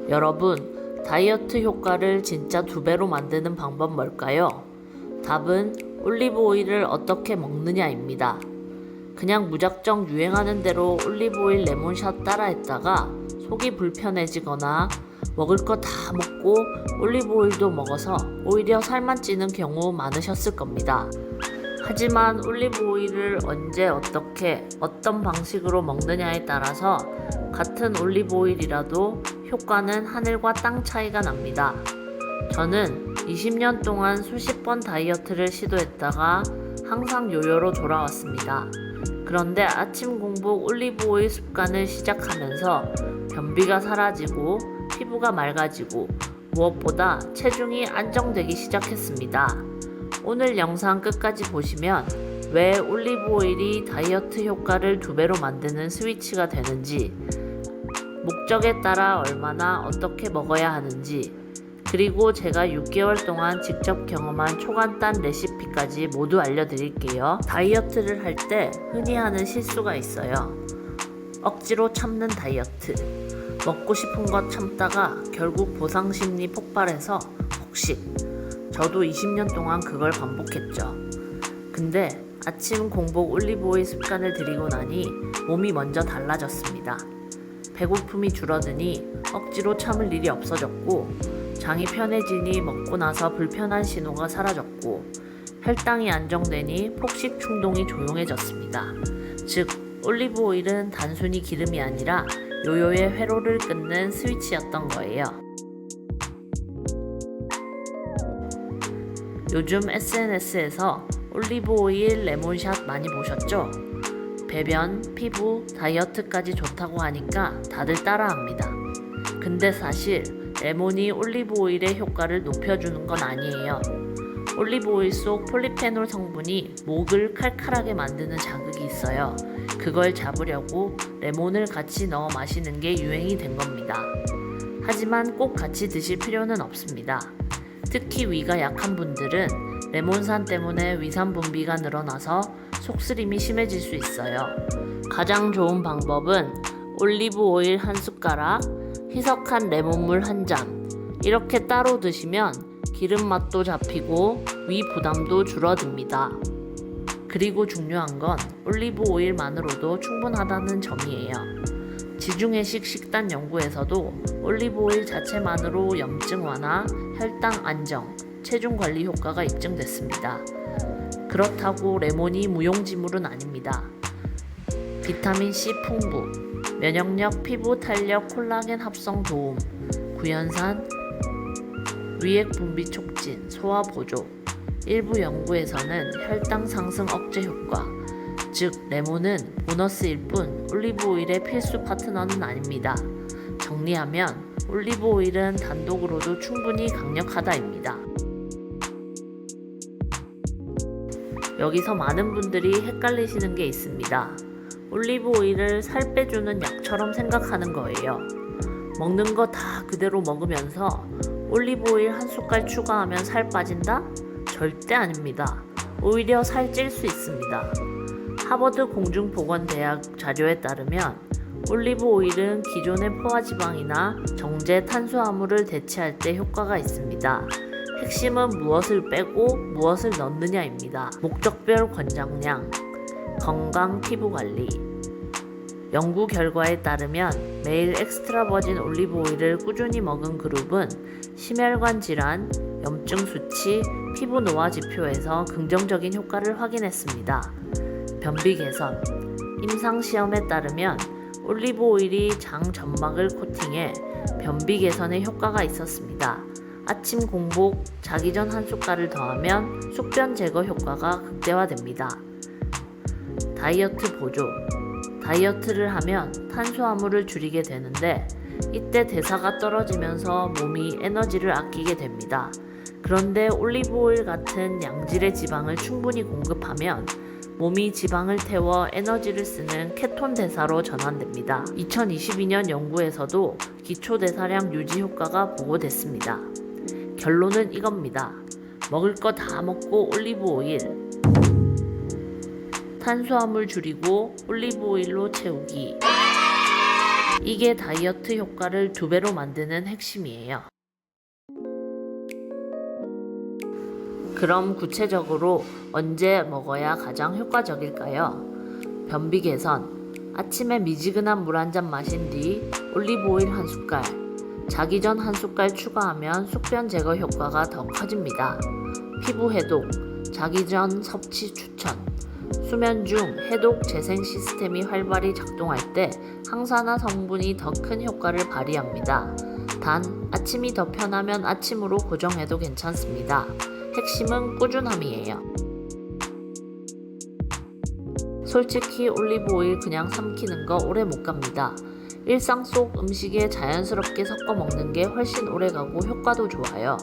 여러분, 다이어트 효과를 진짜 2배로 만드는 방법 뭘까요? 답은 올리브 오일을 어떻게 먹느냐입니다. 그냥 무작정 유행하는 대로 올리브 오일 레몬샷 따라했다가 속이 불편해지거나 먹을 거 다 먹고 올리브 오일도 먹어서 오히려 살만 찌는 경우 많으셨을 겁니다. 하지만 올리브 오일을 언제 어떻게 어떤 방식으로 먹느냐에 따라서 같은 올리브 오일이라도 효과는 하늘과 땅 차이가 납니다. 저는 20년 동안 수십 번 다이어트를 시도했다가 항상 요요로 돌아왔습니다. 그런데 아침 공복 올리브 오일 습관을 시작하면서 변비가 사라지고 피부가 맑아지고 무엇보다 체중이 안정되기 시작했습니다. 오늘 영상 끝까지 보시면 왜 올리브 오일이 다이어트 효과를 2배로 만드는 스위치가 되는지, 목적에 따라 얼마나 어떻게 먹어야 하는지, 그리고 제가 6개월 동안 직접 경험한 초간단 레시피까지 모두 알려드릴게요. 다이어트를 할 때 흔히 하는 실수가 있어요. 억지로 참는 다이어트. 먹고 싶은 것 참다가 결국 보상심리 폭발해서 폭식. 저도 20년 동안 그걸 반복했죠. 근데 아침 공복 올리브 오일 습관을 들이고 나니 몸이 먼저 달라졌습니다. 배고픔이 줄어드니 억지로 참을 일이 없어졌고, 장이 편해지니 먹고 나서 불편한 신호가 사라졌고, 혈당이 안정되니 폭식 충동이 조용해졌습니다. 즉, 올리브 오일은 단순히 기름이 아니라 요요의 회로를 끊는 스위치였던 거예요. 요즘 SNS에서 올리브 오일 레몬샷 많이 보셨죠? 배변, 피부, 다이어트까지 좋다고 하니까 다들 따라합니다. 근데 사실 레몬이 올리브 오일의 효과를 높여주는 건 아니에요. 올리브 오일 속 폴리페놀 성분이 목을 칼칼하게 만드는 자극이 있어요. 그걸 잡으려고 레몬을 같이 넣어 마시는 게 유행이 된 겁니다. 하지만 꼭 같이 드실 필요는 없습니다. 특히 위가 약한 분들은 레몬산 때문에 위산 분비가 늘어나서 속쓰림이 심해질 수 있어요. 가장 좋은 방법은 올리브 오일 1숟가락, 희석한 레몬물 1잔, 이렇게 따로 드시면 기름 맛도 잡히고 위 부담도 줄어듭니다. 그리고 중요한 건 올리브 오일만으로도 충분하다는 점이에요. 지중해식 식단 연구에서도 올리브 오일 자체만으로 염증 완화, 혈당 안정, 체중 관리 효과가 입증됐습니다. 그렇다고 레몬이 무용지물은 아닙니다. 비타민C 풍부, 면역력, 피부 탄력, 콜라겐 합성 도움, 구연산, 위액 분비 촉진, 소화 보조, 일부 연구에서는 혈당 상승 억제 효과, 즉 레몬은 보너스일 뿐 올리브 오일의 필수 파트너는 아닙니다. 정리하면 올리브 오일은 단독으로도 충분히 강력하다입니다. 여기서 많은 분들이 헷갈리시는 게 있습니다. 올리브 오일을 살 빼주는 약처럼 생각하는 거예요. 먹는 거 다 그대로 먹으면서 올리브 오일 1숟갈 추가하면 살 빠진다? 절대 아닙니다. 오히려 살 찔 수 있습니다. 하버드 공중보건대학 자료에 따르면 올리브 오일은 기존의 포화지방이나 정제 탄수화물을 대체할 때 효과가 있습니다. 핵심은 무엇을 빼고 무엇을 넣느냐입니다. 목적별 권장량, 건강 피부 관리. 연구 결과에 따르면 매일 엑스트라 버진 올리브 오일을 꾸준히 먹은 그룹은 심혈관 질환, 염증 수치, 피부 노화 지표에서 긍정적인 효과를 확인했습니다. 변비 개선. 임상 시험에 따르면 올리브 오일이 장 점막을 코팅해 변비 개선에 효과가 있었습니다. 아침 공복, 자기 전 1숟갈을 더하면 숙변 제거 효과가 극대화됩니다. 다이어트 보조. 다이어트를 하면 탄수화물을 줄이게 되는데 이때 대사가 떨어지면서 몸이 에너지를 아끼게 됩니다. 그런데 올리브 오일 같은 양질의 지방을 충분히 공급하면 몸이 지방을 태워 에너지를 쓰는 케톤 대사로 전환됩니다. 2022년 연구에서도 기초 대사량 유지 효과가 보고됐습니다. 결론은 이겁니다. 먹을 거 다 먹고 올리브 오일. 탄수화물 줄이고 올리브 오일로 채우기. 이게 다이어트 효과를 2배로 만드는 핵심이에요. 그럼 구체적으로 언제 먹어야 가장 효과적일까요? 변비 개선. 아침에 미지근한 물 한 잔 마신 뒤 올리브 오일 1숟갈, 자기 전 1숟갈 추가하면 숙변 제거 효과가 더 커집니다. 피부 해독. 자기 전 섭취 추천. 수면 중 해독 재생 시스템이 활발히 작동할 때 항산화 성분이 더 큰 효과를 발휘합니다. 단, 아침이 더 편하면 아침으로 고정해도 괜찮습니다. 핵심은 꾸준함이에요. 솔직히 올리브 오일 그냥 삼키는 거 오래 못 갑니다. 일상 속 음식에 자연스럽게 섞어 먹는 게 훨씬 오래 가고 효과도 좋아요.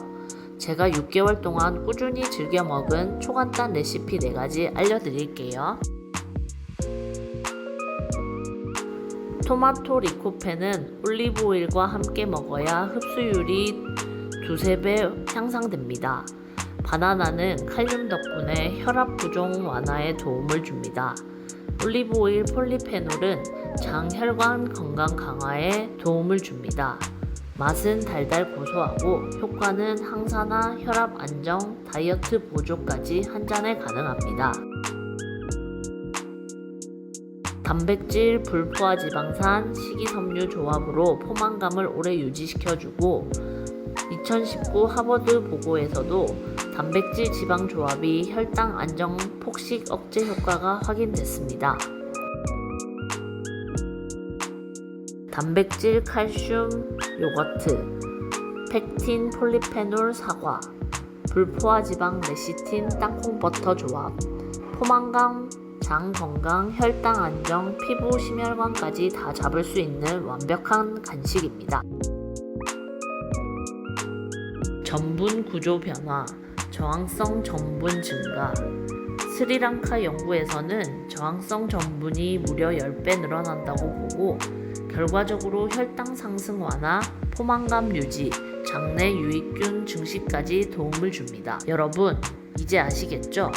제가 6개월 동안 꾸준히 즐겨 먹은 초간단 레시피 4가지 알려드릴게요. 토마토 리코펜은 올리브 오일과 함께 먹어야 흡수율이 2~3배 향상됩니다. 바나나는 칼륨 덕분에 혈압 부종 완화에 도움을 줍니다. 올리브 오일 폴리페놀은 장 혈관 건강 강화에 도움을 줍니다. 맛은 달달 고소하고 효과는 항산화, 혈압 안정, 다이어트 보조까지 한 잔에 가능합니다. 단백질, 불포화 지방산, 식이섬유 조합으로 포만감을 오래 유지시켜주고 2019 하버드 보고에서도 단백질 지방 조합이 혈당 안정, 폭식 억제 효과가 확인됐습니다. 단백질, 칼슘, 요거트, 펙틴, 폴리페놀, 사과, 불포화 지방, 레시틴, 땅콩버터 조합, 포만감, 장 건강, 혈당 안정, 피부 심혈관까지 다 잡을 수 있는 완벽한 간식입니다. 전분 구조 변화, 저항성 전분 증가. 스리랑카 연구에서는 저항성 전분이 무려 10배 늘어난다고 보고 결과적으로 혈당 상승 완화, 포만감 유지, 장내 유익균 증식까지 도움을 줍니다. 여러분, 이제 아시겠죠?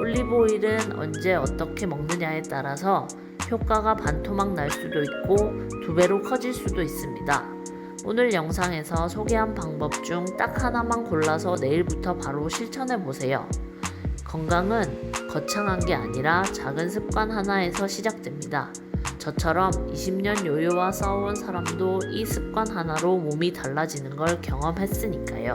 올리브 오일은 언제 어떻게 먹느냐에 따라서 효과가 반토막 날 수도 있고 2배로 커질 수도 있습니다. 오늘 영상에서 소개한 방법 중 딱 하나만 골라서 내일부터 바로 실천해 보세요. 건강은 거창한 게 아니라 작은 습관 하나에서 시작됩니다. 저처럼 20년 요요와 싸워온 사람도 이 습관 하나로 몸이 달라지는 걸 경험했으니까요.